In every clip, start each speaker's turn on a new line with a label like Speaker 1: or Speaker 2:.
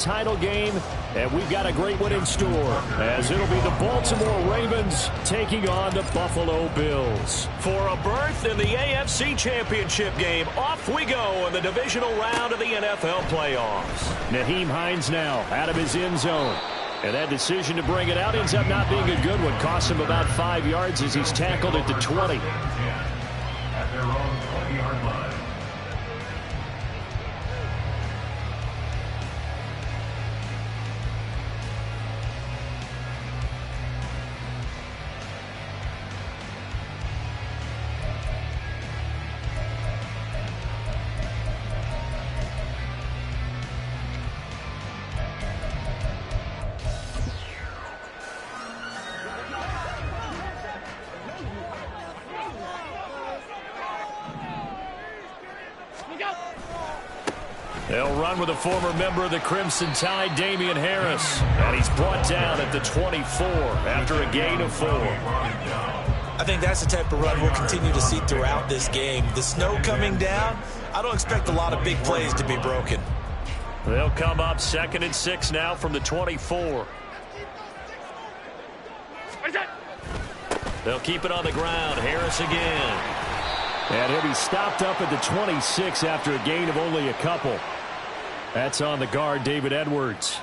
Speaker 1: title game, and we've got a great one in store, as it'll be the Baltimore Ravens taking on the Buffalo Bills.
Speaker 2: For a berth in the AFC Championship game, off we go in the divisional round of the NFL playoffs.
Speaker 1: Nyheim Hines now out of his end zone. And that decision to bring it out ends up not being a good one. Costs him about 5 yards as he's tackled at the 20.
Speaker 3: At their own 20-yard line.
Speaker 1: They'll run with a former member of the Crimson Tide, Damien Harris. And he's brought down at the 24 after a gain of 4.
Speaker 4: I think that's the type of run we'll continue to see throughout this game. The snow coming down, I don't expect a lot of big plays to be broken.
Speaker 1: They'll come up 2nd and 6 now from the 24. They'll keep it on the ground. Harris again. And he'll be stopped up at the 26 after a gain of only a couple. That's on the guard, David Edwards.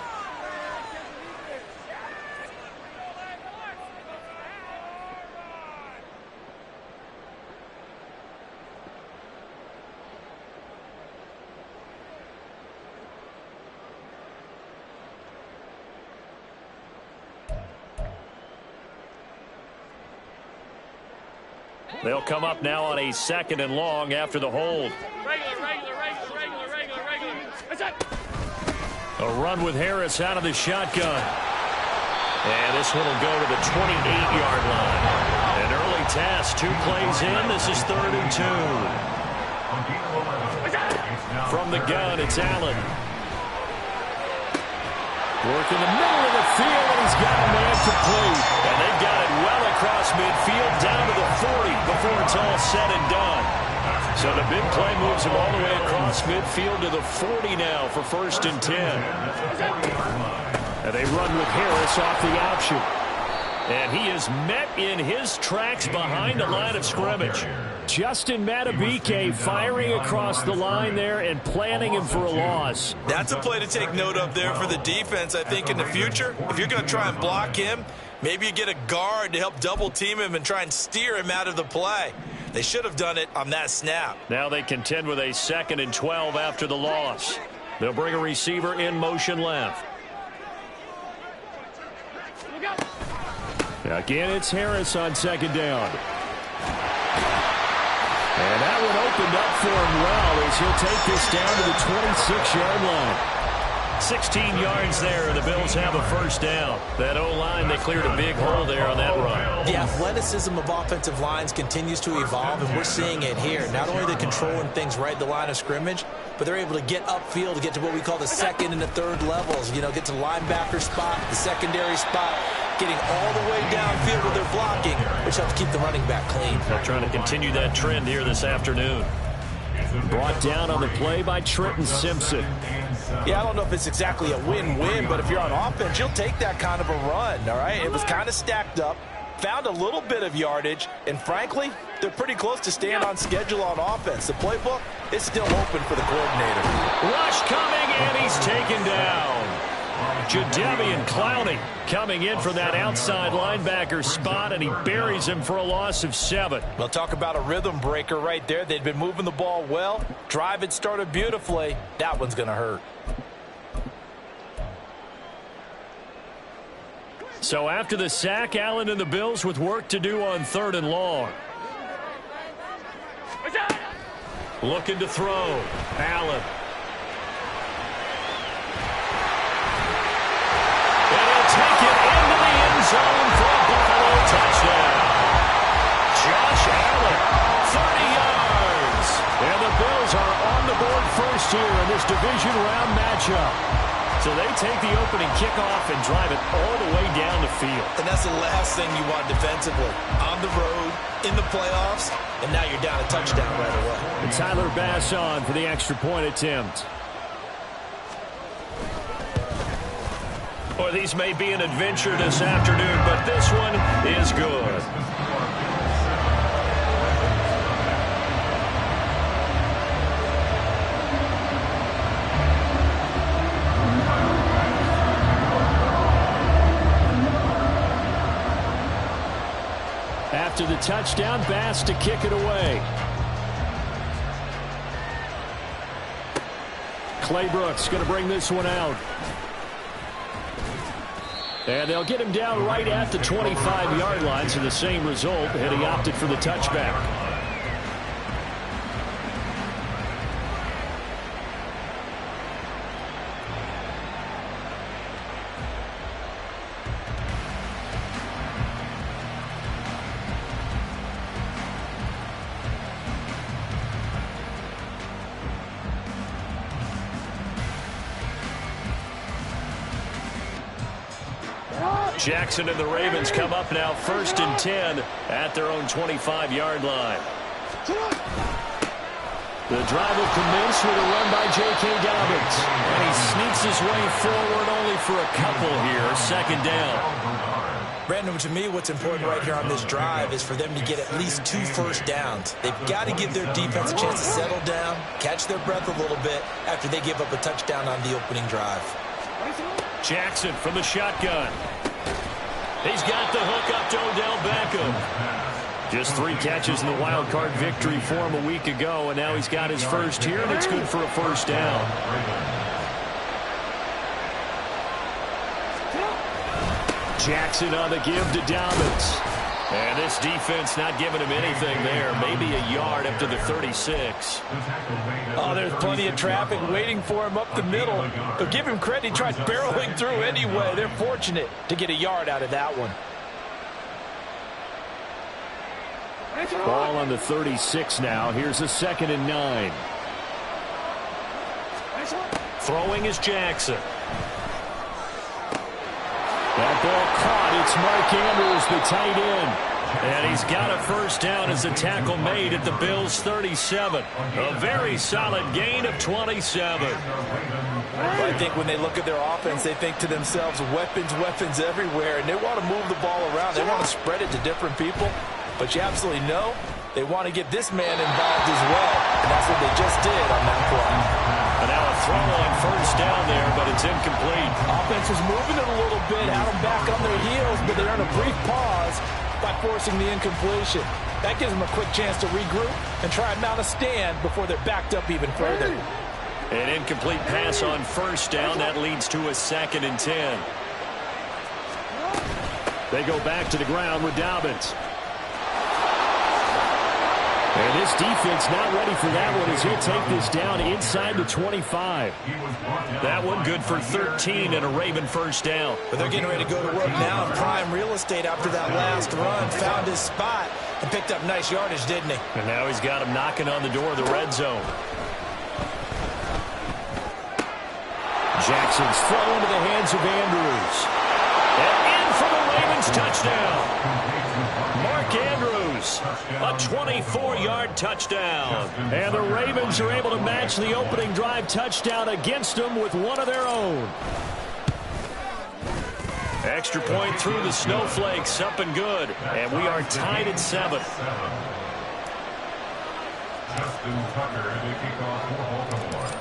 Speaker 1: They'll come up now on a 2nd and long after the hold. A run with Harris out of the shotgun. And this one will go to the 28-yard line. An early task, 2 plays in. This is 3rd and 2. From the gun, it's Allen. Work in the middle of the field, and he's got a man complete. And they've got it well across midfield, down to the 40 before it's all said and done. So the big play moves him all the way across midfield to the 40 now for 1st and 10. And they run with Harris off the option. And he is met in his tracks behind the line of scrimmage. Justin Madubuike firing across the line there and planning him for a loss.
Speaker 4: That's a play to take note of there for the defense, I think, in the future. If you're going to try and block him, maybe you get a guard to help double team him and try and steer him out of the play. They should have done it on that snap.
Speaker 1: Now they contend with a 2nd and 12 after the loss. They'll bring a receiver in motion left. Again, it's Harris on 2nd down. And that one opened up for him well as he'll take this down to the 26-yard line. 16 yards there, and the Bills have a 1st down. That O-line, they cleared a big hole there on that run.
Speaker 4: The athleticism of offensive lines continues to evolve, and we're seeing it here. Not only are they controlling things right at the line of scrimmage, but they're able to get upfield to get to what we call the 2nd and the 3rd levels. You know, get to the linebacker spot, the secondary spot, getting all the way downfield with their blocking, which helps keep the running back clean.
Speaker 1: They're trying to continue that trend here this afternoon. Brought down on the play by Trenton Simpson.
Speaker 4: Yeah, I don't know if it's exactly a win-win, but if you're on offense, you'll take that kind of a run, all right? It was kind of stacked up, found a little bit of yardage, and frankly, they're pretty close to staying on schedule on offense. The playbook is still open for the coordinator.
Speaker 1: Rush coming, and he's taken down. Jadeveon Clowney coming in from that outside linebacker spot, and he buries him for a loss of 7.
Speaker 4: Well, talk about a rhythm breaker right there. They'd been moving the ball well. Drive had started beautifully. That one's going to hurt.
Speaker 1: So after the sack, Allen and the Bills with work to do on 3rd and long. Looking to throw. Allen. Take it into the end zone for a Buffalo touchdown. Josh Allen, 30 yards. And the Bills are on the board first here in this division round matchup. So they take the opening kickoff and drive it all the way down the field.
Speaker 4: And that's the last thing you want defensively. On the road, in the playoffs, and now you're down a touchdown right away.
Speaker 1: And Tyler Bass on for the extra point attempt.
Speaker 2: Well, these may be an adventure this afternoon, but this one is good.
Speaker 1: After the touchdown, Bass to kick it away. Clay Brooks going to bring this one out. And they'll get him down right at the 25-yard line, so the same result, and he opted for the touchback.
Speaker 2: Jackson and the Ravens come up now 1st and 10 at their own 25-yard line.
Speaker 1: The drive will commence with a run by J.K. Dobbins.
Speaker 2: And he sneaks his way forward only for a couple here. 2nd down.
Speaker 4: Brandon, to me, what's important right here on this drive is for them to get at least 2 first downs. They've got to give their defense a chance to settle down, catch their breath a little bit after they give up a touchdown on the opening drive.
Speaker 2: Jackson from the shotgun. He's got the hook up to Odell Beckham.
Speaker 1: Just 3 catches in the wild card victory for him a week ago, and now he's got his first here, and it's good for a first down. Jackson on the give to Dobbins.
Speaker 2: And this defense not giving him anything there. Maybe a yard up to the 36.
Speaker 4: Oh, there's plenty of traffic waiting for him up the middle. But give him credit, he tries barreling through anyway. They're fortunate to get a yard out of that one.
Speaker 1: Ball on the 36 now. Here's a 2nd and 9.
Speaker 2: Throwing is Jackson.
Speaker 1: That ball caught. It's Mark Andrews, the tight end.
Speaker 2: And he's got a first down as a tackle made at the Bills' 37. A very solid gain of 27.
Speaker 4: I think when they look at their offense, they think to themselves, weapons, weapons everywhere, and they want to move the ball around. They want to spread it to different people. But you absolutely know they want to get this man involved as well. And that's what they just did on that play.
Speaker 2: And now a throw on first down there, but it's incomplete.
Speaker 4: Offense is moving it a little bit, had them back on their heels, but they're in a brief pause by forcing the incompletion. That gives them a quick chance to regroup and try and mount a stand before they're backed up even further.
Speaker 2: An incomplete pass on first down. That leads to a 2nd and 10.
Speaker 1: They go back to the ground with Dobbins. And this defense not ready for that one as he'll take this down inside the 25.
Speaker 2: That one good for 13 and a Raven first down.
Speaker 4: But they're getting ready to go to work now in prime real estate after that last run. Found his spot and picked up nice yardage, didn't he?
Speaker 2: And now he's got him knocking on the door of the red zone.
Speaker 1: Jackson's throw into the hands of Andrews.
Speaker 2: And in for the Ravens touchdown. Mark Andrews, a 24-yard touchdown.
Speaker 1: And the Ravens are able to match the opening drive touchdown against them with one of their own.
Speaker 2: Extra point through the Snowflakes, up and good. And we are tied at 7.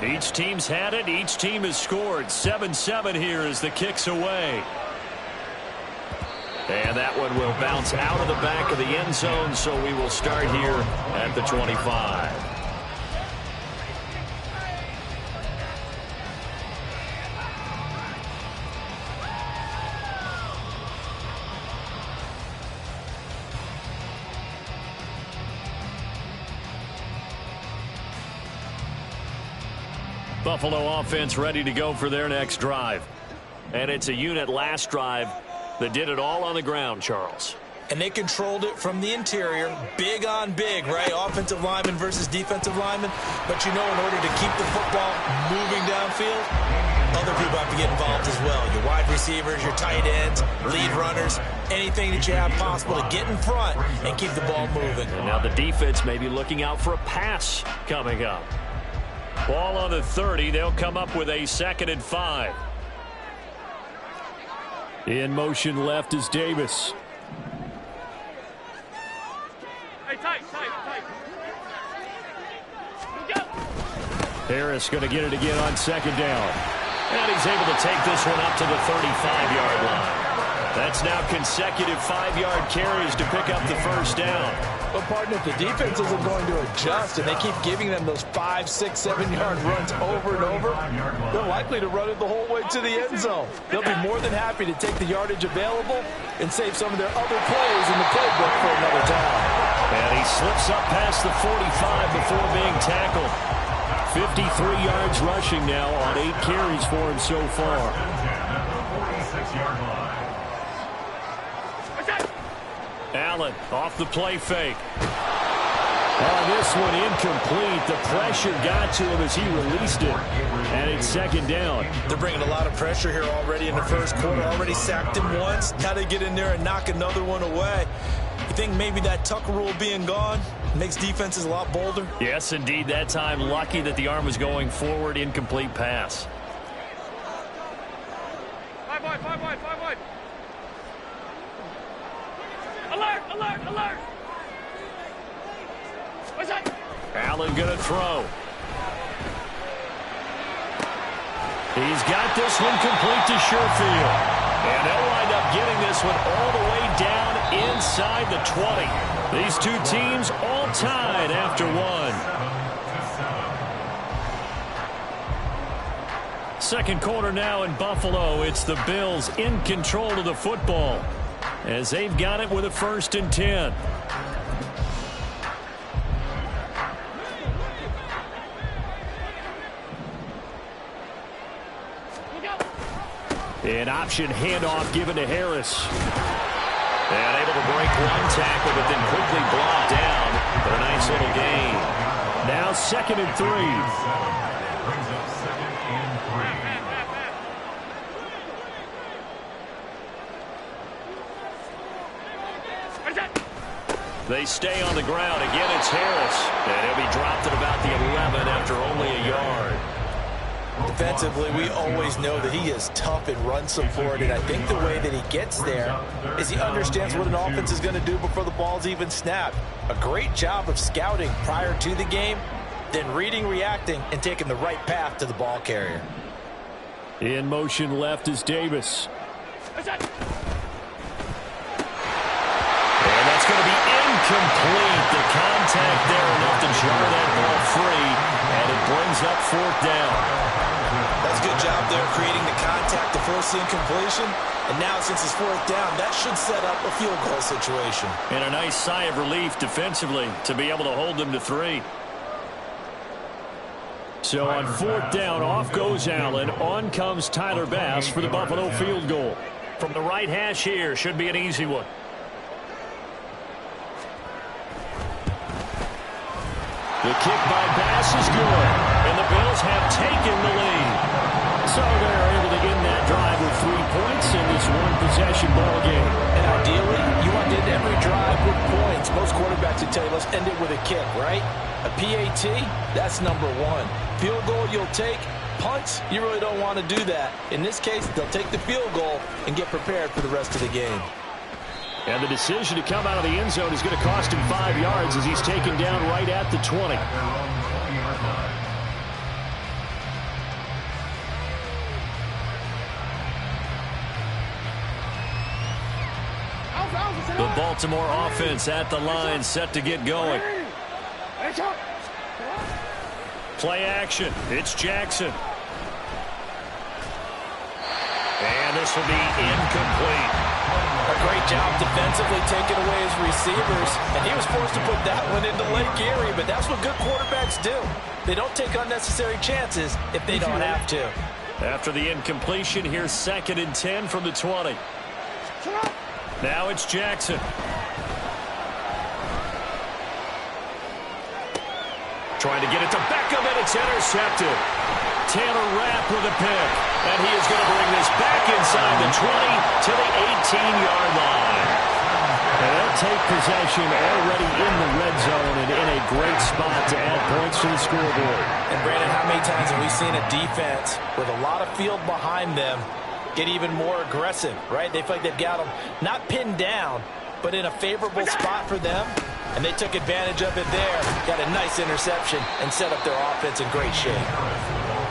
Speaker 2: Each team's had it. Each team has scored. 7-7 here as the kick's away. And that one will bounce out of the back of the end zone, so we will start here at the 25. Buffalo offense ready to go for their next drive. And it's a unit last drive that did it all on the ground, Charles.
Speaker 4: And they controlled it from the interior, big on big, right? Offensive lineman versus defensive lineman. But you know, in order to keep the football moving downfield, other people have to get involved as well. Your wide receivers, your tight ends, lead runners, anything that you have possible to get in front and keep the ball moving.
Speaker 2: And now the defense may be looking out for a pass coming up. Ball on the 30. They'll come up with a 2nd and 5. In motion left is Davis. Harris going to get it again on second down. And he's able to take this one up to the 35-yard line. That's now consecutive 5-yard carries to pick up the first down.
Speaker 4: But, partner, if the defense isn't going to adjust and they keep giving them those 5, 6, 7-yard runs over and over, they're likely to run it the whole way to the end zone. They'll be more than happy to take the yardage available and save some of their other plays in the playbook for another down.
Speaker 2: And he slips up past the 45 before being tackled. 53 yards rushing now on 8 carries for him so far. Allen off the play fake. On this one incomplete. The pressure got to him as he released it. And it's second down.
Speaker 4: They're bringing a lot of pressure here already in the first quarter. Already sacked him once. Now they get in there and knock another one away. You think maybe that Tucker rule being gone makes defenses a lot bolder?
Speaker 2: Yes, indeed. That time, lucky that the arm was going forward. Incomplete pass.
Speaker 5: 5 wide, 5 wide, 5 wide. Alert, alert, alert. What's that?
Speaker 2: Allen going to throw. He's got this one complete to Sherfield. And they'll wind up getting this one all the way down inside the 20. These two teams all tied after one. Second quarter now in Buffalo. It's the Bills in control of the football as they've got it with a 1st and 10. An option handoff given to Harris. And able to break one tackle, but then quickly blocked down. But a nice little gain. Now 2nd and 3.
Speaker 3: Brings up 2nd and 3.
Speaker 2: They stay on the ground. Again, it's Harris. And he'll be dropped at about the 11 after only a yard.
Speaker 4: Defensively, we always know that he is tough and run support, and I think the way that he gets there is he understands what an offense is going to do before the ball's even snapped. A great job of scouting prior to the game, then reading, reacting, and taking the right path to the ball carrier.
Speaker 2: In motion left is Davis. And that's going to be incomplete. The contact there enough to jar that ball free, and it brings up 4th down.
Speaker 4: That's a good job there creating the contact to force the incompletion. And now since it's 4th down, that should set up a field goal situation.
Speaker 2: And a nice sigh of relief defensively to be able to hold them to 3. So on 4th down, off goes Allen. On comes Tyler Bass for the Buffalo field goal. From the right hash here, should be an easy one. The kick by Bass is good, and the Bills have taken the lead. So they're able to end that drive with 3 points in this one-possession ball game.
Speaker 4: And ideally, you want to end every drive with points. Most quarterbacks would tell you, let's end it with a kick, right? A PAT, that's number 1. Field goal you'll take. Punts, you really don't want to do that. In this case, they'll take the field goal and get prepared for the rest of the game.
Speaker 2: And the decision to come out of the end zone is going to cost him 5 yards as he's taken down right at the 20. The Baltimore offense at the line, set to get going. Play action. It's Jackson. And this will be incomplete.
Speaker 4: A great job defensively taking away his receivers, and he was forced to put that one into Lake Erie, but that's what good quarterbacks do. They don't take unnecessary chances if they don't have to.
Speaker 2: After the incompletion, here's 2nd and 10 from the 20. Now it's Jackson. Trying to get it to Beckham, and it's intercepted. Tanner Rapp with a pick. And he is going to bring this back inside the 20 to the 18-yard line. And they'll take possession already in the red zone and in a great spot to add points to the scoreboard.
Speaker 4: And, Brandon, how many times have we seen a defense with a lot of field behind them get even more aggressive, right? They feel like they've got them not pinned down, but in a favorable spot for them, and they took advantage of it there. Got a nice interception and set up their offense in great shape.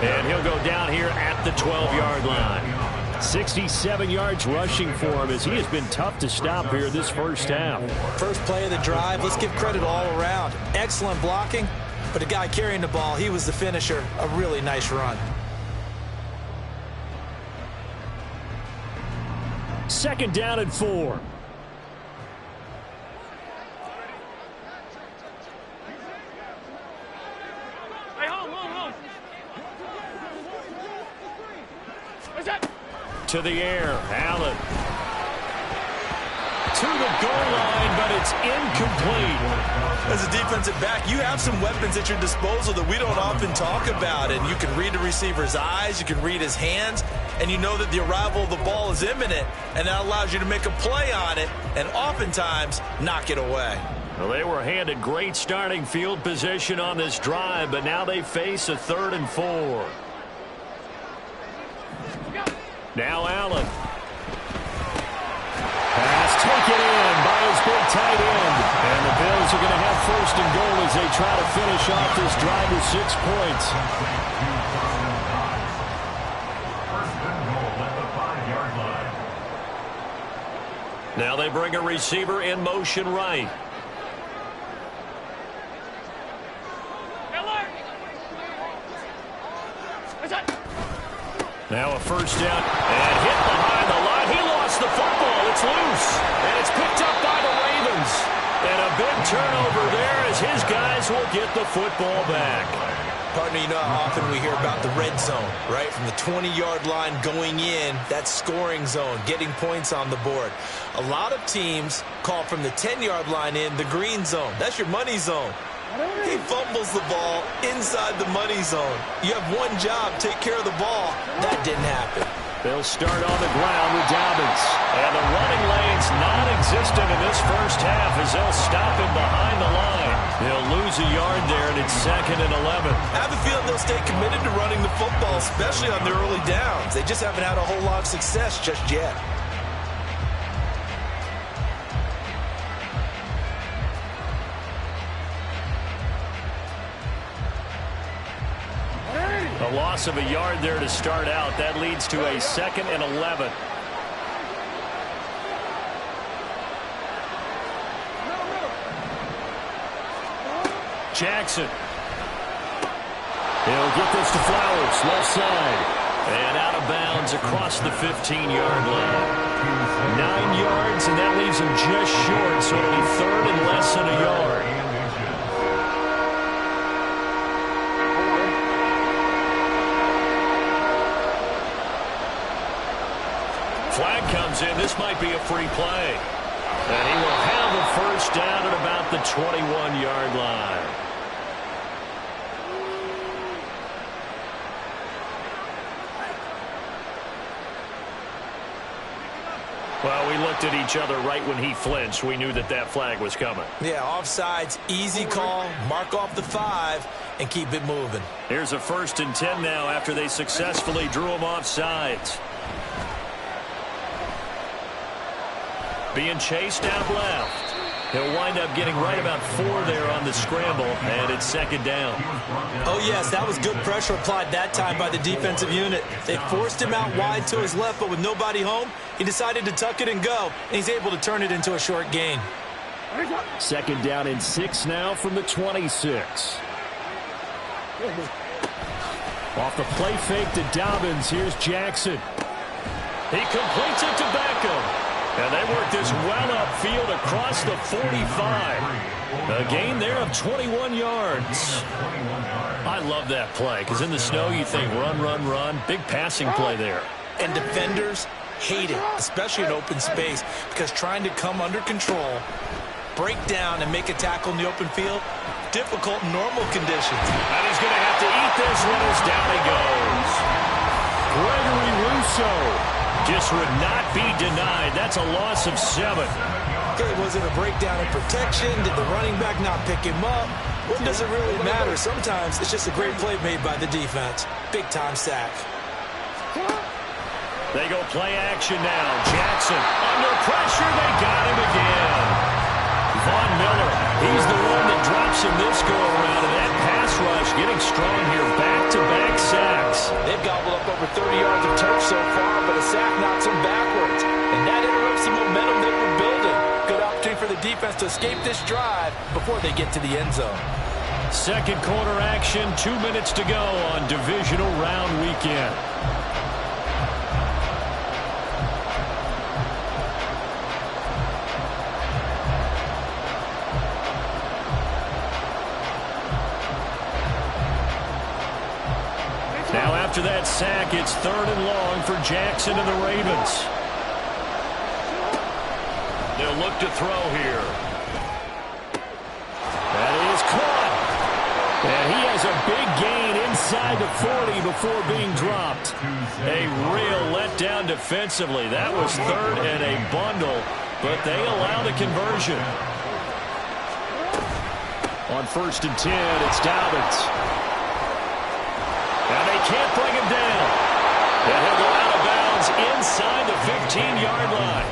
Speaker 2: And he'll go down here at the 12-yard line. 67 yards rushing for him as he has been tough to stop here this first half.
Speaker 4: First play of the drive, let's give credit all around. Excellent blocking, but the guy carrying the ball, he was the finisher. A really nice run.
Speaker 2: Second down and 4.
Speaker 5: Hey, hold. What's that?
Speaker 2: To the air, Allen. To the goal line, but it's incomplete.
Speaker 4: As a defensive back, you have some weapons at your disposal that we don't often talk about. And you can read the receiver's eyes, you can read his hands, and you know that the arrival of the ball is imminent. And that allows you to make a play on it and oftentimes knock it away.
Speaker 2: Well, they were handed great starting field position on this drive, but now they face a 3rd and 4. Now Allen. Pass taken in by his big tight end. And the Bills are going to have 1st and goal as they try to finish off this drive with 6 points.
Speaker 3: First and goal at the 5-yard line.
Speaker 2: Now they bring a receiver in motion right.
Speaker 5: Alert! What's that?
Speaker 2: Now a first down and hit behind the line. He lost the football. It's loose. And it's picked up by the Ravens. And a big turnover there as his guys will get the football back.
Speaker 4: Partner, you know how often we hear about the red zone, right? From the 20-yard line going in, that scoring zone, getting points on the board. A lot of teams call from the 10-yard line in the green zone. That's your money zone. He fumbles the ball inside the money zone. You have one job, take care of the ball. That didn't happen.
Speaker 2: They'll start on the ground with Dobbins. And the running lane's non-existent in this first half as they'll stop him behind the line. They'll lose a yard there, and it's 2nd and 11.
Speaker 4: I have a feeling they'll stay committed to running the football, especially on their early downs. They just haven't had a whole lot of success just yet.
Speaker 2: A loss of a yard there to start out. That leads to a 2nd and 11. Jackson. He'll get this to Flowers, left side. And out of bounds across the 15-yard line. 9 yards, and that leaves him just short, so it'll be 3rd and less than a yard. Flag comes in. This might be a free play. And he will have a first down at about the 21-yard line. Well, we looked at each other right when he flinched. We knew that that flag was coming.
Speaker 4: Yeah, offsides, easy call, mark off the 5, and keep it moving.
Speaker 2: Here's a 1st and 10 now after they successfully drew him offsides. Being chased out left. He'll wind up getting right about 4 there on the scramble, and it's 2nd down.
Speaker 4: Oh, yes, that was good pressure applied that time by the defensive unit. They forced him out wide to his left, but with nobody home, he decided to tuck it and go, and he's able to turn it into a short gain.
Speaker 2: 2nd down and 6 now from the 26. Off the play fake to Dobbins, here's Jackson. He completes it to Beckham. And they work this well upfield across the 45. A gain there of 21 yards. I love that play because in the snow you think run, run, run. Big passing play there.
Speaker 4: And defenders hate it, especially in open space, because trying to come under control, break down, and make a tackle in the open field, difficult in normal conditions.
Speaker 2: And he's going to have to eat this one as down he goes. Gregory Rousseau just would not be denied. That's a loss of 7.
Speaker 4: Okay, was it a breakdown in protection? Did the running back not pick him up? What does it really matter? Sometimes it's just a great play made by the defense. Big-time sack.
Speaker 2: They go play action now. Jackson under pressure. They got him again. Von Miller, he's the one that drops him this go-around. And that pass rush getting strong here. Back-to-back sacks.
Speaker 4: They've gobbled up over 30 yards of turf so far, but a sack knocks them backwards. And that interrupts the momentum they were building. Good opportunity for the defense to escape this drive before they get to the end zone.
Speaker 2: Second quarter action, 2 minutes to go on divisional round weekend. Now after that sack, it's 3rd and long for Jackson and the Ravens. They'll look to throw here. That is caught. And he has a big gain inside the 40 before being dropped. A real letdown defensively. That was 3rd and a bundle, but they allow the conversion. On 1st and 10, it's Dobbins. And they can't bring him down. And he'll go out of bounds inside the 15-yard line.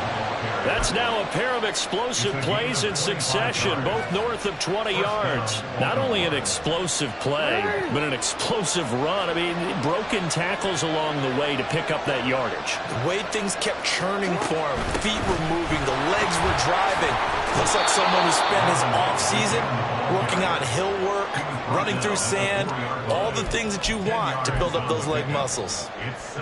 Speaker 2: That's now a pair of explosive plays in succession, both north of 20 yards. Not only an explosive play, but an explosive run. I mean, broken tackles along the way to pick up that yardage.
Speaker 4: The way things kept churning for him, feet were moving, the legs were driving. Looks like someone who spent his offseason working on hill work, running through sand, all the things that you want to build up those leg muscles.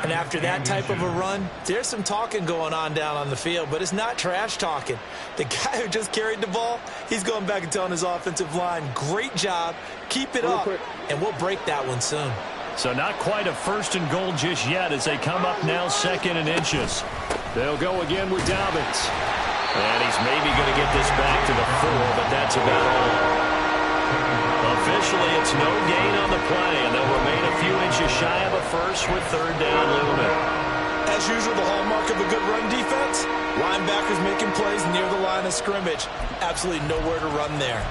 Speaker 4: And after that type of a run, there's some talking going on down on the field, but it's not trash talking. The guy who just carried the ball, he's going back and telling his offensive line, great job, keep it up, and we'll break that one soon.
Speaker 2: So not quite a 1st and goal just yet as they come up now 2nd and inches. They'll go again with Dobbins. And he's maybe going to get this back to the 4, but that's about all. Officially, it's no gain on the play, and they'll remain a few inches shy of a first with 3rd down looming.
Speaker 4: As usual, the hallmark of a good run defense, linebackers making plays near the line of scrimmage. Absolutely nowhere to run there.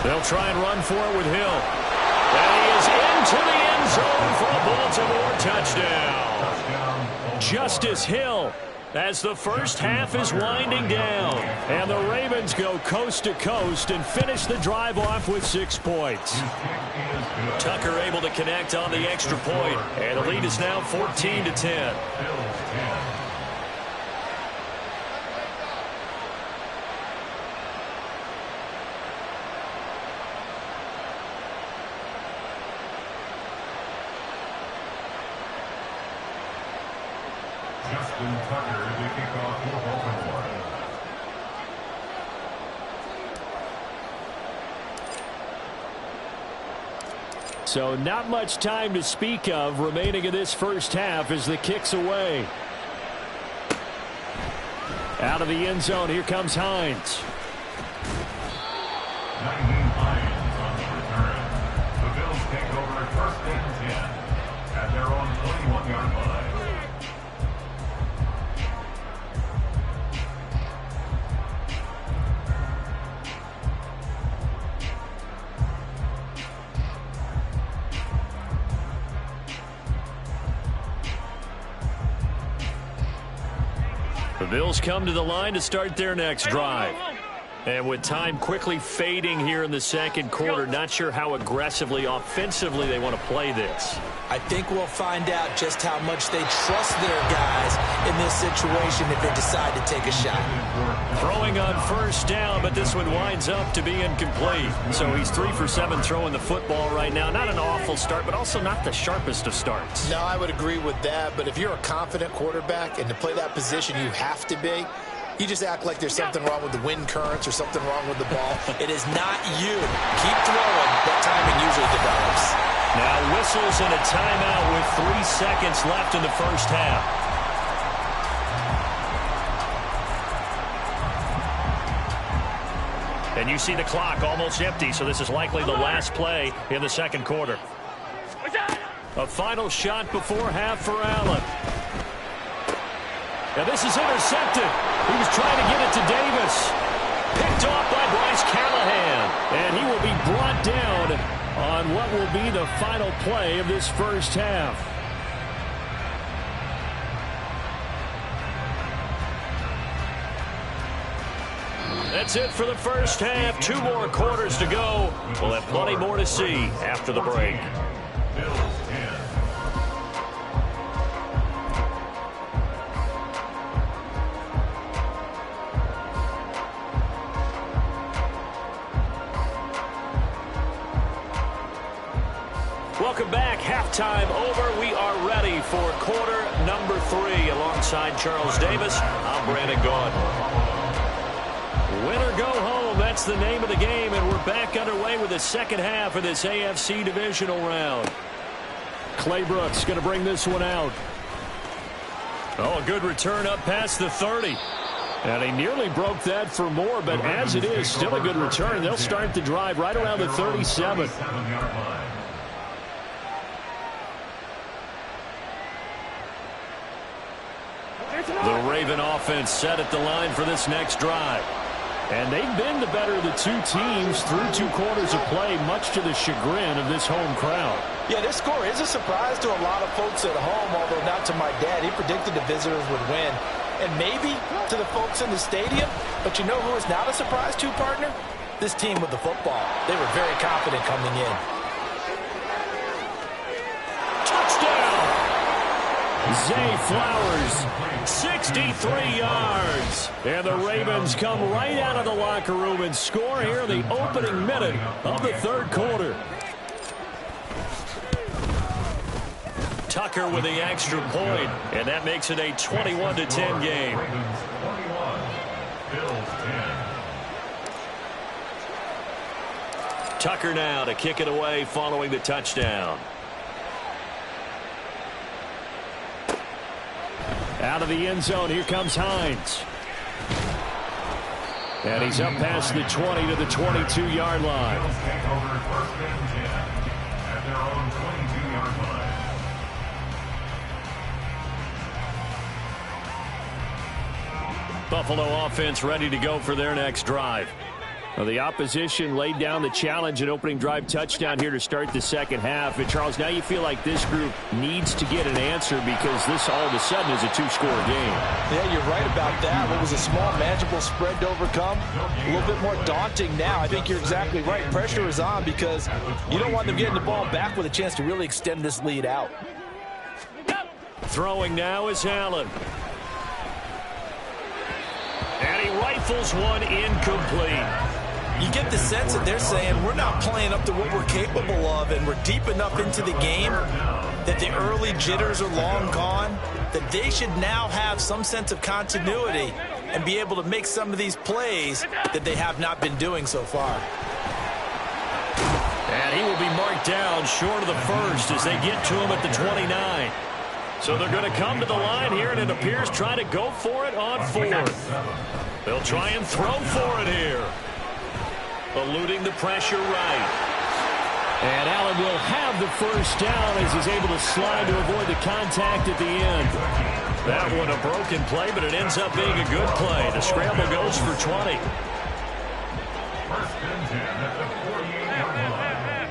Speaker 2: They'll try and run for it with Hill. And he is into the end zone for a Baltimore touchdown. Justice Hill as the first half is winding down. And the Ravens go coast to coast and finish the drive off with 6 points. Tucker able to connect on the extra point. And the lead is now 14-10.
Speaker 3: Justin Tucker, the kickoff for Baltimore.
Speaker 2: So not much time to speak of remaining in this first half as the kick's away. Out of the end zone, here comes Hines.
Speaker 3: 19 Lions on the return. The Bills take over 1st and 10 at their own 21-yard line.
Speaker 2: The Bills come to the line to start their next drive. And with time quickly fading here in the second quarter, not sure how aggressively, offensively they want to play this.
Speaker 4: I think we'll find out just how much they trust their guys in this situation if they decide to take a shot.
Speaker 2: Throwing on 1st down, but this one winds up to be incomplete. So he's 3 for 7 throwing the football right now. Not an awful start, but also not the sharpest of starts.
Speaker 4: No, I would agree with that, but if you're a confident quarterback and to play that position you have to be, you just act like there's something wrong with the wind currents or something wrong with the ball. It is not you. Keep throwing. That timing usually develops.
Speaker 2: Now whistles and a timeout with 3 seconds left in the first half. And you see the clock almost empty, so this is likely the last play in the second quarter. A final shot before half for Allen. And this is intercepted. He was trying to get it to Davis. Picked off by Bryce Callahan. And he will be brought down on what will be the final play of this first half. That's it for the first half. 2 more quarters to go. We'll have plenty more to see after the break.
Speaker 3: Bills 10.
Speaker 2: Welcome back. Halftime over. We are ready for quarter number 3. Alongside Charles Davis, I'm Brandon Gaudin. Win or go home, that's the name of the game, and we're back underway with the second half of this AFC divisional round. Clay Brooks going to bring this one out. Oh, a good return up past the 30. And he nearly broke that for more, but as it is, still a good return. They'll start the drive right around the 37. The Raven offense set at the line for this next drive. And they've been the better of the two teams through 2 quarters of play, much to the chagrin of this home crowd.
Speaker 4: Yeah, this score is a surprise to a lot of folks at home, although not to my dad. He predicted the visitors would win. And maybe to the folks in the stadium. But you know who is not a surprise to, partner? This team with the football. They were very confident coming in.
Speaker 2: Touchdown! Zay Flowers, 63 yards. And the Ravens come right out of the locker room and score here in the opening minute of the third quarter. Tucker with the extra point, and that makes it a 21-10 game.
Speaker 3: Ravens 21, Bills 10.
Speaker 2: Tucker now to kick it away following the touchdown. Out of the end zone, here comes Hines. And he's up past the 20 to the 22-yard line.
Speaker 3: Bills take over first and 10 at their own 22-yard line.
Speaker 2: Buffalo offense ready to go for their next drive. Well, the opposition laid down the challenge and opening drive touchdown here to start the second half. And, Charles, now you feel like this group needs to get an answer because this all of a sudden is a 2-score game.
Speaker 4: Yeah, you're right about that. What was a small, manageable spread to overcome, a little bit more daunting now. I think you're exactly right. Pressure is on because you don't want them getting the ball back with a chance to really extend this lead out.
Speaker 2: Throwing now is Allen. And he rifles one incomplete.
Speaker 4: You get the sense that they're saying we're not playing up to what we're capable of, and we're deep enough into the game that the early jitters are long gone, that they should now have some sense of continuity and be able to make some of these plays that they have not been doing so far.
Speaker 2: And he will be marked down short of the first as they get to him at the 29. So they're going to come to the line here, and it appears try to go for it on 4th. They'll try and throw for it here. Eluding the pressure right. And Allen will have the first down as he's able to slide to avoid the contact at the end. That one a broken play, but it ends up being a good play. The scramble goes for 20.
Speaker 3: First and 10 at the 48-yard line.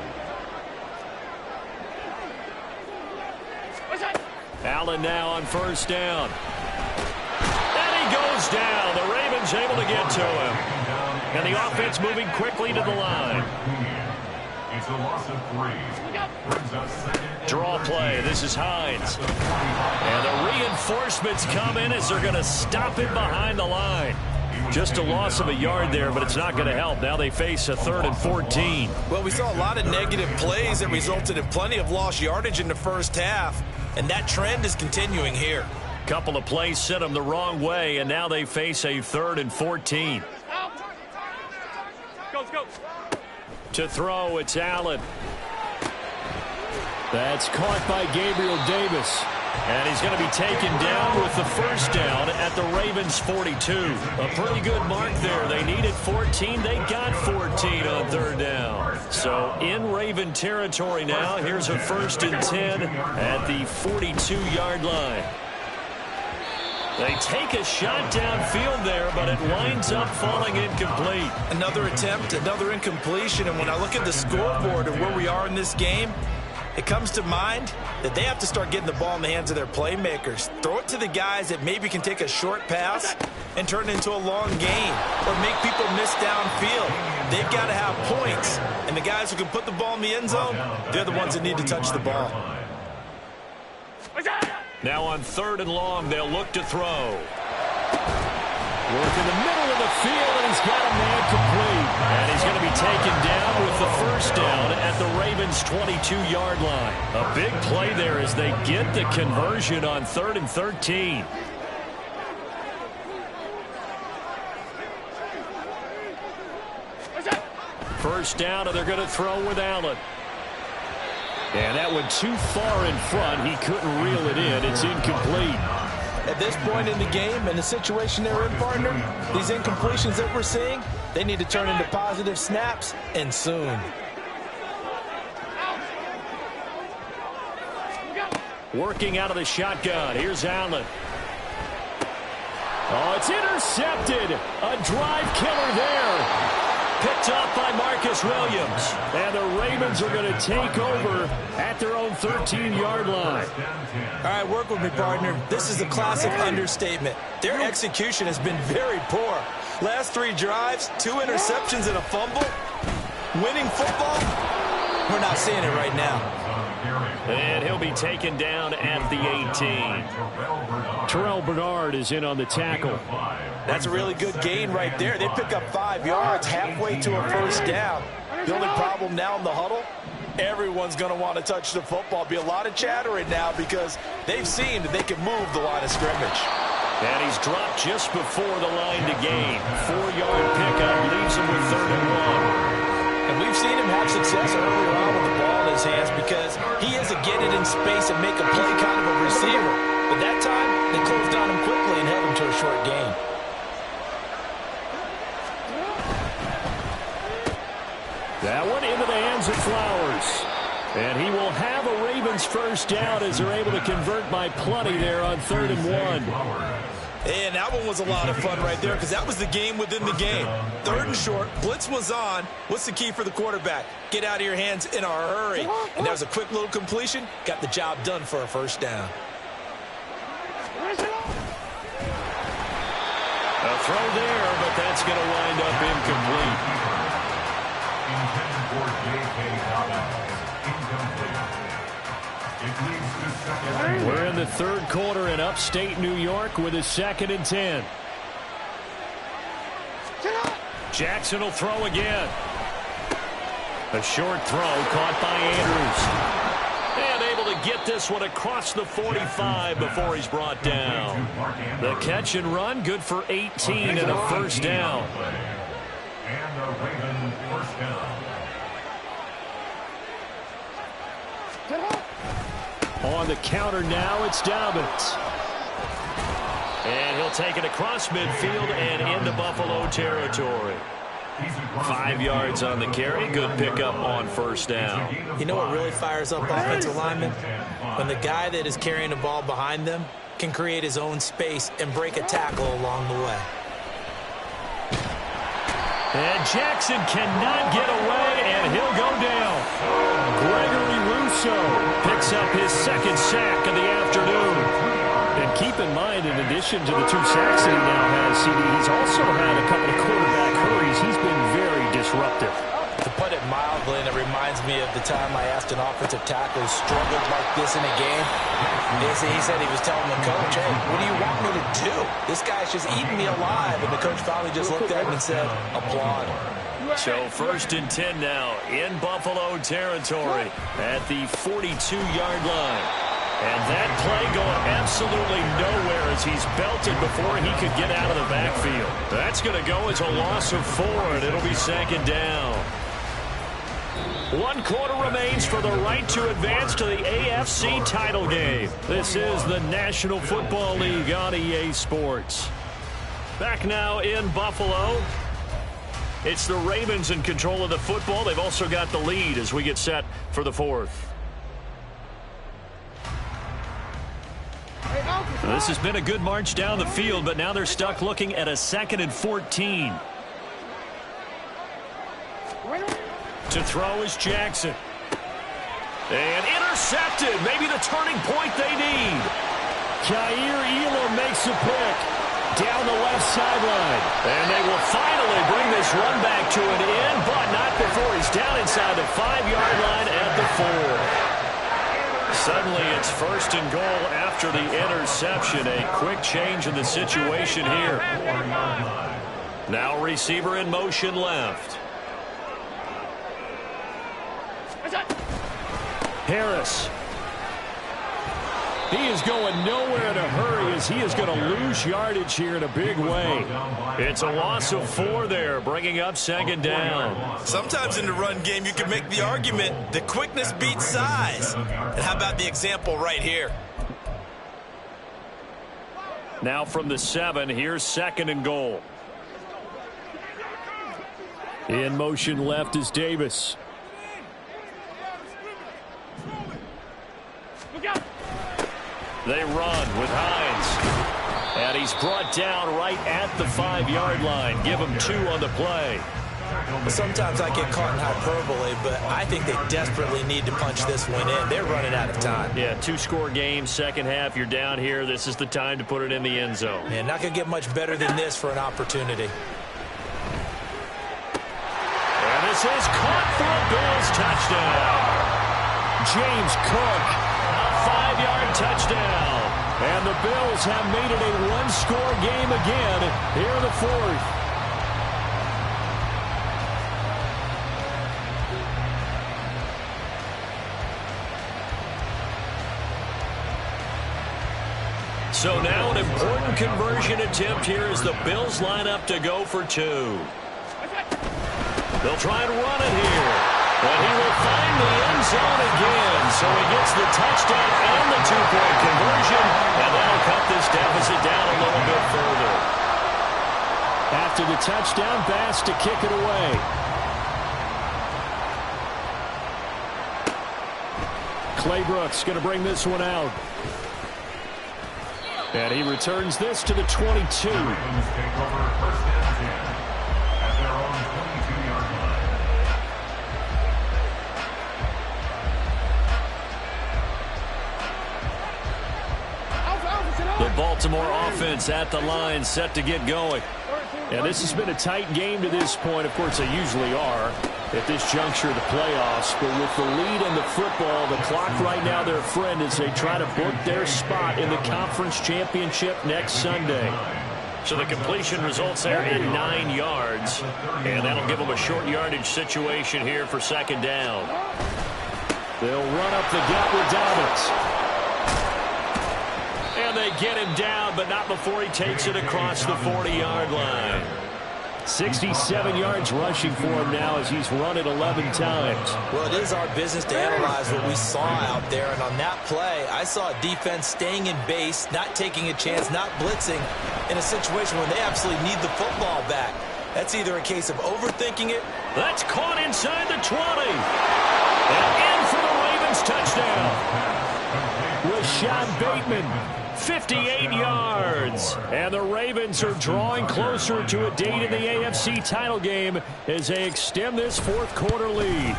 Speaker 2: Allen now on first down. And he goes down. The Ravens able to get to him. And the offense moving quickly to the line.
Speaker 3: It's a loss of 3. Brings us second.
Speaker 2: Draw play. This is Hines. And the reinforcements come in as they're going to stop him behind the line. Just a loss of a yard there, but it's not going to help. Now they face a 3rd and 14.
Speaker 4: Well, we saw a lot of negative plays that resulted in plenty of lost yardage in the first half, and that trend is continuing here.
Speaker 2: Couple of plays sent them the wrong way, and now they face a 3rd and 14.
Speaker 5: Go.
Speaker 2: To throw, it's Allen. That's caught by Gabriel Davis. And he's going to be taken down with the first down at the Ravens' 42. A pretty good mark there. They needed 14. They got 14 on third down. So in Raven territory now. Here's a 1st and 10 at the 42-yard line. They take a shot downfield there, but it winds up falling incomplete.
Speaker 4: Another attempt, another incompletion. And when I look at the scoreboard and where we are in this game, it comes to mind that they have to start getting the ball in the hands of their playmakers. Throw it to the guys that maybe can take a short pass and turn it into a long gain or make people miss downfield. They've got to have points, and the guys who can put the ball in the end zone, they're the ones that need to touch the ball.
Speaker 2: Now on 3rd and long, they'll look to throw. Work in the middle of the field, and he's got a man complete. And he's going to be taken down with the first down at the Ravens' 22-yard line. A big play there as they get the conversion on 3rd and 13. First down, and they're going to throw with Allen. And that went too far in front. He couldn't reel it in. It's incomplete.
Speaker 4: At this point in the game and the situation they're in, partner, these incompletions that we're seeing, they need to turn into positive snaps, and soon.
Speaker 2: Working out of the shotgun. Here's Allen. Oh, it's intercepted. A drive killer there. Picked off by Marcus Williams. And the Ravens are going to take over at their own 13-yard line.
Speaker 4: All right, work with me, partner. This is a classic understatement. Their execution has been very poor. Last 3 drives, 2 interceptions and a fumble. Winning football, we're not seeing it right now.
Speaker 2: And he'll be taken down at the 18. Terrell Bernard is in on the tackle.
Speaker 4: That's a really good gain right there. They pick up 5 yards halfway to a first down. The only problem now in the huddle, everyone's going to want to touch the football. Be a lot of chattering now because they've seen that they can move the line of scrimmage.
Speaker 2: And he's dropped just before the line to gain. 4-yard pickup leaves him with 3rd and 1.
Speaker 4: And we've seen him have success earlier on with the ball in his hands because he is a get it in space and make a play kind of a receiver. But that time, they closed on him quickly and held him to a short gain.
Speaker 2: That one into the hands of Flowers. And he will have a Ravens first down as they're able to convert by plenty there on 3rd and 1.
Speaker 4: And that one was a lot of fun right there because that was the game within the game. 3rd and short, blitz was on. What's the key for the quarterback? Get out of your hands in a hurry. And that was a quick little completion. Got the job done for a first down.
Speaker 2: A throw there, but that's going to wind up incomplete.
Speaker 3: Intended for J.K. Dobbins. Incomplete. It leads to 2nd.
Speaker 2: We're in the 3rd quarter in upstate New York with a 2nd and 10. Jackson will throw again. A short throw caught by Andrews. And able to get this one across the 45 before he's brought down. The catch and run, good for 18 and a first down.
Speaker 3: And a Raven first down.
Speaker 2: On the counter now, it's Dobbins. And he'll take it across midfield and into Buffalo territory. 5 yards on the carry. Good pickup on first down.
Speaker 4: You know what really fires up offensive linemen? When the guy that is carrying the ball behind them can create his own space and break a tackle along the way.
Speaker 2: And Jackson cannot get away, and he'll go down. Gregory Rousseau picks up his 2nd sack of the afternoon. And keep in mind, in addition to the 2 sacks that he now has, CD, he's also had a couple of quarterback hurries. He's been very disruptive.
Speaker 4: To put it mildly, and it reminds me of the time I asked an offensive tackle who struggled like this in a game. He said he was telling the coach, hey, what do you want me to do? This guy's just eating me alive. And the coach finally just looked at him and said, applaud.
Speaker 2: So 1st and 10 now in Buffalo territory at the 42-yard line. And that play going absolutely nowhere as he's belted before he could get out of the backfield. That's going to go as a loss of 4, and it'll be 2nd down. 1 quarter remains for the right to advance to the AFC title game. This is the National Football League on EA Sports. Back now in Buffalo. It's the Ravens in control of the football. They've also got the lead as we get set for the fourth. This has been a good march down the field, but now they're stuck looking at a 2nd and 14. To throw is Jackson. And intercepted. Maybe the turning point they need. Jair Elam makes a pick down the left sideline. And they will finally bring this run back to an end, but not before he's down inside the 5-yard line at the 4. Suddenly it's 1st and goal after the interception. A quick change in the situation here. Now receiver in motion left. Harris. He is going nowhere in a hurry as he is going to lose yardage here in a big way. It's a loss of 4 there, bringing up 2nd down.
Speaker 4: Sometimes in the run game, you can make the argument that quickness beats size. And how about the example right here?
Speaker 2: Now from the 7, here's 2nd and goal. In motion left is Davis. They run with Hines. And he's brought down right at the 5-yard line. Give him 2 on the play.
Speaker 4: Sometimes I get caught in hyperbole, but I think they desperately need to punch this one in. They're running out of time.
Speaker 2: Yeah, 2-score game, 2nd half. You're down here. This is the time to put it in the end zone.
Speaker 4: And not going to get much better than this for an opportunity.
Speaker 2: And this is caught for a Bills touchdown. James Cook. 5-yard touchdown. And the Bills have made it a 1-score game again here in the 4th. So now an important conversion attempt here as the Bills line up to go for 2. They'll try and run it here. But he will find the end zone again. So he gets the touchdown and the 2-point conversion. And that'll cut this deficit down a little bit further. After the touchdown, Bass to kick it away. Clay Brooks going to bring this one out. And he returns this to the 22. The Baltimore offense at the line, set to get going. And this has been a tight game to this point. Of course, they usually are at this juncture of the playoffs. But with the lead in the football, the clock right now their friend as they try to book their spot in the conference championship next Sunday. So the completion results there in 9 yards. And that'll give them a short yardage situation here for 2nd down. They'll run up the gut with Dobbins. And they get him down, but not before he takes it across the 40-yard line. 67 yards rushing for him now as he's run it 11 times.
Speaker 4: Well, it is our business to analyze what we saw out there. And on that play, I saw a defense staying in base, not taking a chance, not blitzing in a situation where they absolutely need the football back. That's either a case of overthinking it.
Speaker 2: That's caught inside the 20. And in for the Ravens touchdown. Rashad Bateman. 58 yards. And the Ravens are drawing closer to a date in the AFC title game as they extend this 4th quarter lead.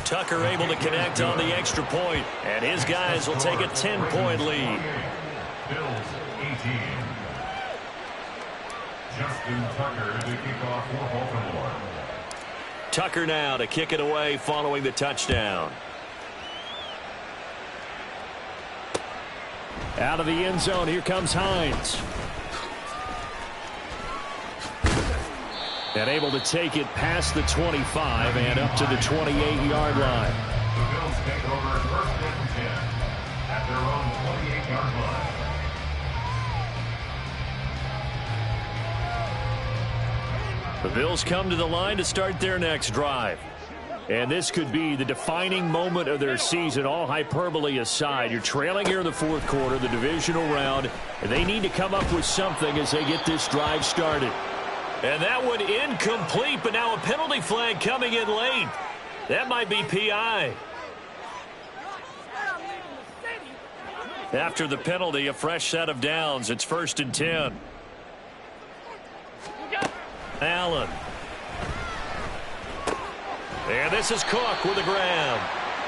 Speaker 2: Tucker able to connect on the extra point, and his guys will take a 10-point lead.
Speaker 3: Bills 18. Justin Tucker to kick off for Baltimore.
Speaker 2: Tucker now to kick it away following the touchdown. Out of the end zone, here comes Hines. And able to take it past the 25 and up to the 28-yard line.
Speaker 3: The Bills take over 1st and 10 at their own 28-yard line.
Speaker 2: The Bills come to the line to start their next drive. And this could be the defining moment of their season, all hyperbole aside. You're trailing here in the fourth quarter, the divisional round, and they need to come up with something as they get this drive started. And that one incomplete, but now a penalty flag coming in late. That might be PI. After the penalty, a fresh set of downs. It's 1st and 10. Allen. And this is Cook with the grab.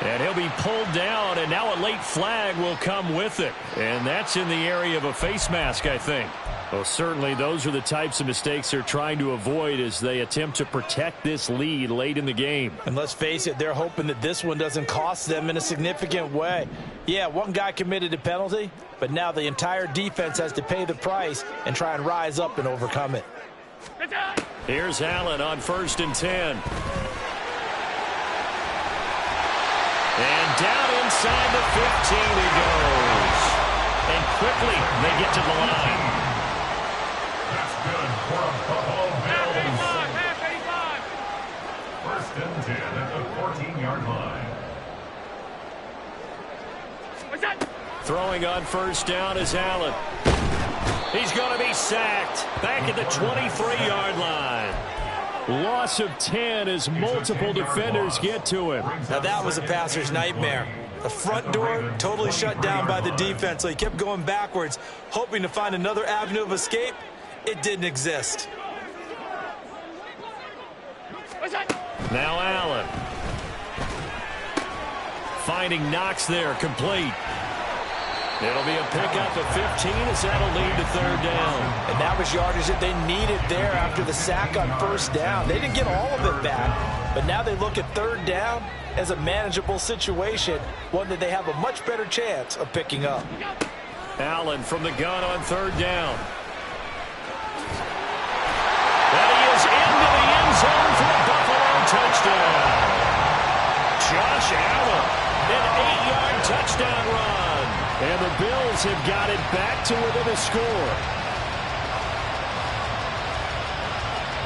Speaker 2: And he'll be pulled down, and now a late flag will come with it. And that's in the area of a face mask, I think. Well, certainly those are the types of mistakes they're trying to avoid as they attempt to protect this lead late in the game.
Speaker 4: And let's face it, they're hoping that this one doesn't cost them in a significant way. Yeah, one guy committed a penalty, but now the entire defense has to pay the price and try and rise up and overcome it.
Speaker 2: Here's Allen on 1st and 10. And down inside the 15 he goes. And quickly they get to the line.
Speaker 3: That's good for a Buffalo Bills.
Speaker 5: Half 85.
Speaker 3: 1st and 10 at the 14-yard line.
Speaker 5: What's that?
Speaker 2: Throwing on 1st down is Allen. He's going to be sacked back at the 23-yard line. Loss of 10 as multiple defenders get to him.
Speaker 4: Now that was a passer's nightmare. The front door totally shut down by the defense, so he kept going backwards, hoping to find another avenue of escape. It didn't exist.
Speaker 5: What's that?
Speaker 2: Now Allen. Finding Knox there, complete. It'll be a pickup of 15 as that'll lead to 3rd down.
Speaker 4: And that was yardage that they needed there after the sack on 1st down. They didn't get all of it back, but now they look at 3rd down as a manageable situation, one that they have a much better chance of picking up.
Speaker 2: Allen from the gun on 3rd down. And he is into the end zone for a Buffalo touchdown. Josh Allen, an 8-yard touchdown run. And the Bills have got it back to within a score.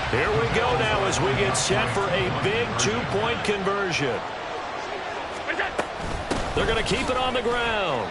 Speaker 2: Here we go now as we get set for a big 2-point conversion. They're going to keep it on the ground.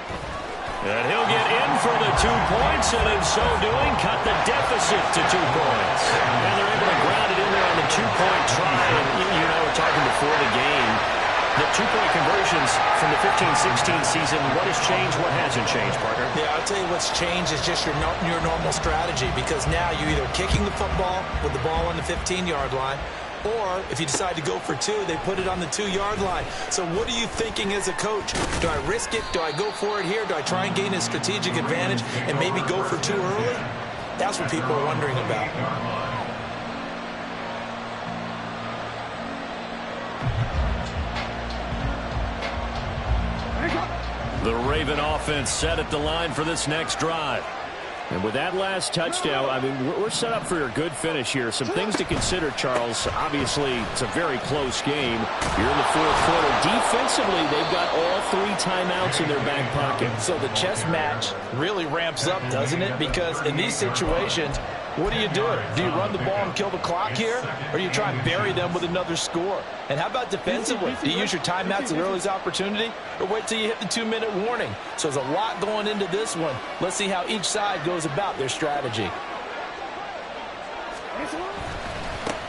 Speaker 2: And he'll get in for the 2 points, and in so doing, cut the deficit to 2 points. And they're able to ground it in there on the 2-point try. And you and I were talking before the game. The 2-point conversions from the 15-16 season, what has changed, what hasn't changed, partner?
Speaker 4: Yeah, I'll tell you what's changed is just your normal strategy, because now you're either kicking the football with the ball on the 15-yard line, or if you decide to go for 2, they put it on the 2-yard line. So what are you thinking as a coach? Do I risk it? Do I go for it here? Do I try and gain a strategic advantage and maybe go for 2 early? That's what people are wondering about.
Speaker 2: The Raven offense set at the line for this next drive. And with that last touchdown, I mean, we're set up for a good finish here. Some things to consider, Charles. Obviously, it's a very close game. You're in the fourth quarter. Defensively, they've got all 3 timeouts in their back pocket.
Speaker 4: So the chess match really ramps up, doesn't it? Because in these situations, what do you do? Do you run the ball and kill the clock here? Or do you try and bury them with another score? And how about defensively? Do you use your timeouts at earliest opportunity? Or wait till you hit the 2-minute warning? So there's a lot going into this one. Let's see how each side goes about their strategy.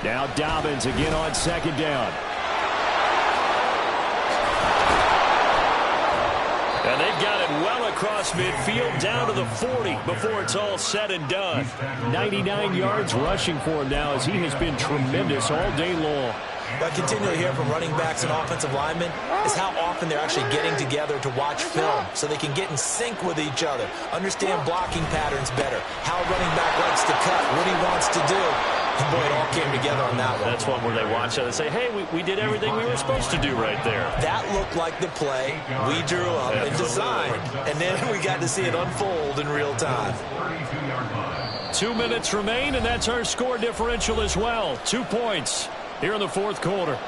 Speaker 2: Now Dobbins again on 2nd down. And they've got it well across midfield down to the 40 before it's all said and done. 99 yards rushing for him now as he has been tremendous all day long.
Speaker 4: What I continue to hear from running backs and offensive linemen is how often they're actually getting together to watch film so they can get in sync with each other, understand blocking patterns better, how a running back likes to cut, what he wants to do. And boy, it all came together on that one.
Speaker 2: That's one where they watch it and say, hey, we did everything we were supposed to do right there.
Speaker 4: That looked like the play we drew up and designed, and then we got to see it unfold in real time.
Speaker 2: 2 minutes remain, and that's our score differential as well. 2 points here in the fourth quarter.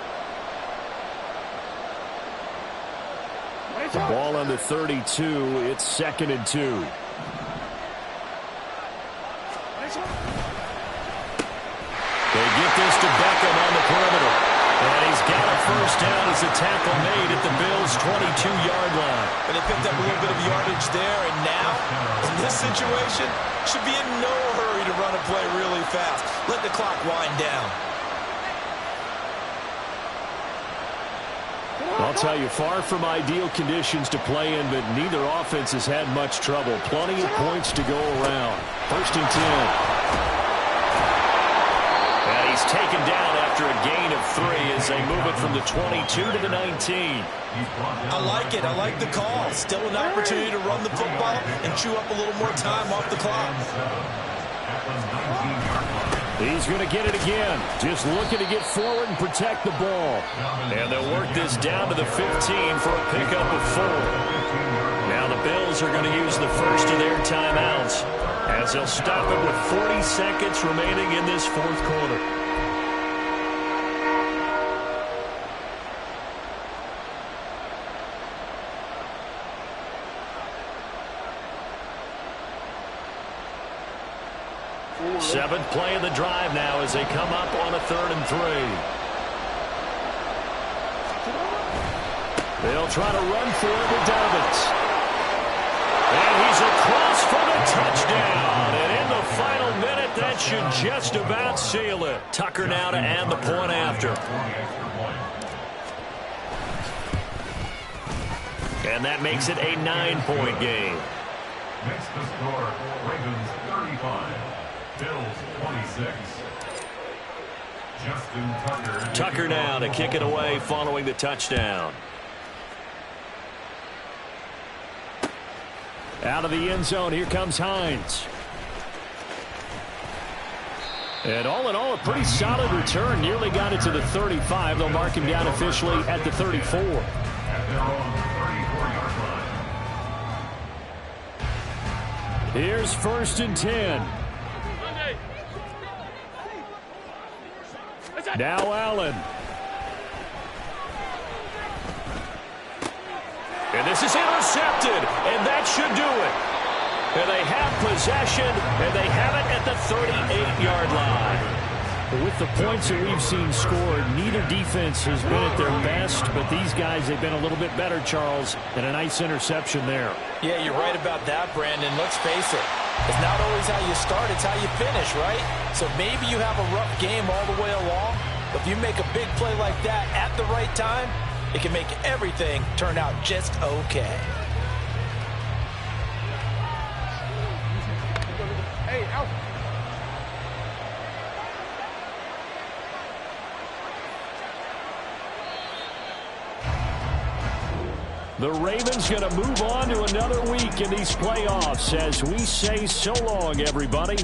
Speaker 2: The ball on the 32. It's 2nd and 2. They get this to Beckham on the perimeter. And he's got a first down as a tackle made at the Bills' 22-yard line.
Speaker 4: And they picked up a little bit of yardage there, and now, in this situation, should be in no hurry to run a play really fast. Let the clock wind down.
Speaker 2: I'll tell you, far from ideal conditions to play in, but neither offense has had much trouble. Plenty of points to go around. 1st and 10. And he's taken down after a gain of 3 as they move it from the 22 to the 19.
Speaker 4: I like it. I like the call. Still an opportunity to run the football and chew up a little more time off the clock.
Speaker 2: He's going to get it again. Just looking to get forward and protect the ball. And they'll work this down to the 15 for a pickup of 4. Now the Bills are going to use the first of their timeouts as they'll stop it with 40 seconds remaining in this 4th quarter. Seventh play of the drive now as they come up on a 3rd and 3. They'll try to run for it with Dobbins. And he's across for the touchdown. And in the final minute, that should just about seal it. Tucker now to add the point after. And that makes it a 9-point game.
Speaker 3: Makes the score Ravens 35. Bills 26. Justin Tucker.
Speaker 2: Tucker now to kick it away following the touchdown. Out of the end zone, here comes Hines. And all in all, a pretty solid return. Nearly got it to the 35. They'll mark him down officially at the 34.
Speaker 3: At their own 34-yard line.
Speaker 2: Here's 1st and 10. Now Allen. And this is intercepted, and that should do it. And they have possession, and they have it at the 38-yard line. With the points that we've seen scored, neither defense has been at their best, but these guys, they've been a little bit better, Charles, and a nice interception there.
Speaker 4: Yeah, you're right about that, Brandon. Let's face it. It's not always how you start, it's how you finish, right? So maybe you have a rough game all the way along, but if you make a big play like that at the right time, it can make everything turn out just okay.
Speaker 5: Hey, out.
Speaker 2: The Ravens going to move on to another week in these playoffs as we say so long, everybody.